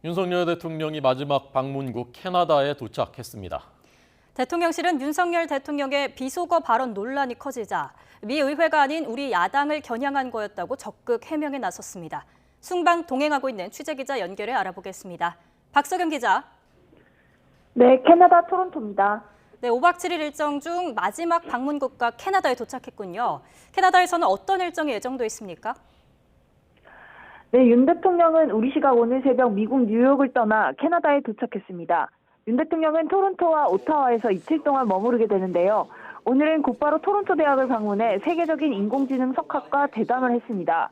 윤석열 대통령이 마지막 방문국 캐나다에 도착했습니다. 대통령실은 윤석열 대통령의 비속어 발언 논란이 커지자 미 의회가 아닌 우리 야당을 겨냥한 거였다고 적극 해명에 나섰습니다. 순방 동행하고 있는 취재기자 연결해 알아보겠습니다. 박석영 기자. 네, 캐나다 토론토입니다. 네, 5박 7일 일정 중 마지막 방문국가 캐나다에 도착했군요. 캐나다에서는 어떤 일정이 예정돼 있습니까? 네, 윤 대통령은 우리 시각 오늘 새벽 미국 뉴욕을 떠나 캐나다에 도착했습니다. 윤 대통령은 토론토와 오타와에서 이틀 동안 머무르게 되는데요. 오늘은 곧바로 토론토 대학을 방문해 세계적인 인공지능 석학과 대담을 했습니다.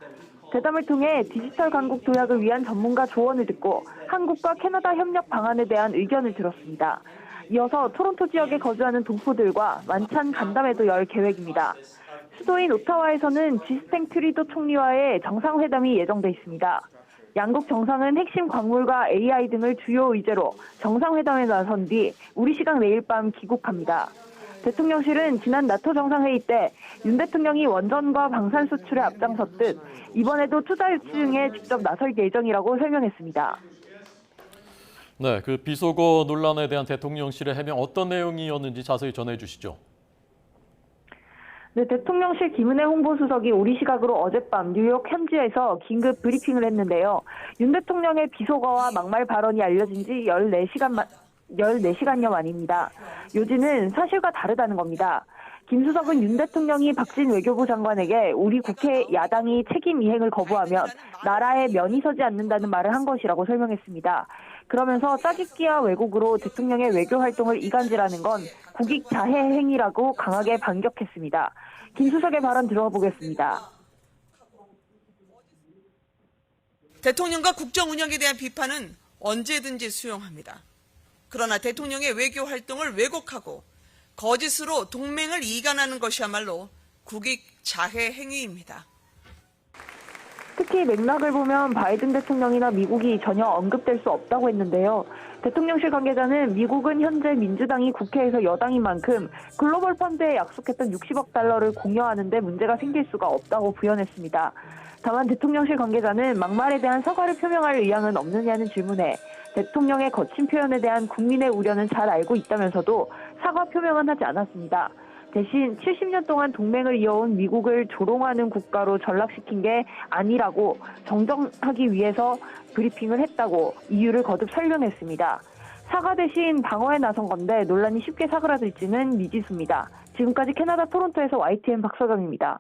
대담을 통해 디지털 강국 도약을 위한 전문가 조언을 듣고 한국과 캐나다 협력 방안에 대한 의견을 들었습니다. 이어서 토론토 지역에 거주하는 동포들과 만찬 간담회도 열 계획입니다. 수도인 오타와에서는 지스탱 트리도 총리와의 정상회담이 예정돼 있습니다. 양국 정상은 핵심 광물과 AI 등을 주요 의제로 정상회담에 나선 뒤 우리 시각 내일 밤 귀국합니다. 대통령실은 지난 나토 정상회의 때 윤 대통령이 원전과 방산 수출에 앞장섰듯 이번에도 투자 유치 등에 직접 나설 예정이라고 설명했습니다. 네, 그 비속어 논란에 대한 대통령실의 해명 어떤 내용이었는지 자세히 전해 주시죠. 네, 대통령실 김은혜 홍보수석이 우리 시각으로 어젯밤 뉴욕 현지에서 긴급 브리핑을 했는데요. 윤 대통령의 비속어와 막말 발언이 알려진 지 14시간여 만입니다. 요지는 사실과 다르다는 겁니다. 김 수석은 윤 대통령이 박진 외교부 장관에게 우리 국회 야당이 책임 이행을 거부하면 나라에 면이 서지 않는다는 말을 한 것이라고 설명했습니다. 그러면서 짜깁기와 왜곡으로 대통령의 외교 활동을 이간질하는 건 국익 자해 행위라고 강하게 반격했습니다. 김 수석의 발언 들어보겠습니다. 대통령과 국정 운영에 대한 비판은 언제든지 수용합니다. 그러나 대통령의 외교 활동을 왜곡하고 거짓으로 동맹을 이간하는 것이야말로 국익 자해 행위입니다. 특히 맥락을 보면 바이든 대통령이나 미국이 전혀 언급될 수 없다고 했는데요. 대통령실 관계자는 미국은 현재 민주당이 국회에서 여당인 만큼 글로벌 펀드에 약속했던 60억 달러를 공여하는 데 문제가 생길 수가 없다고 부연했습니다. 다만 대통령실 관계자는 막말에 대한 사과를 표명할 의향은 없느냐는 질문에 대통령의 거친 표현에 대한 국민의 우려는 잘 알고 있다면서도 사과 표명은 하지 않았습니다. 대신 70년 동안 동맹을 이어온 미국을 조롱하는 국가로 전락시킨 게 아니라고 정정하기 위해서 브리핑을 했다고 이유를 거듭 설명했습니다. 사과 대신 방어에 나선 건데 논란이 쉽게 사그라들지는 미지수입니다. 지금까지 캐나다 토론토에서 YTN 박서경입니다.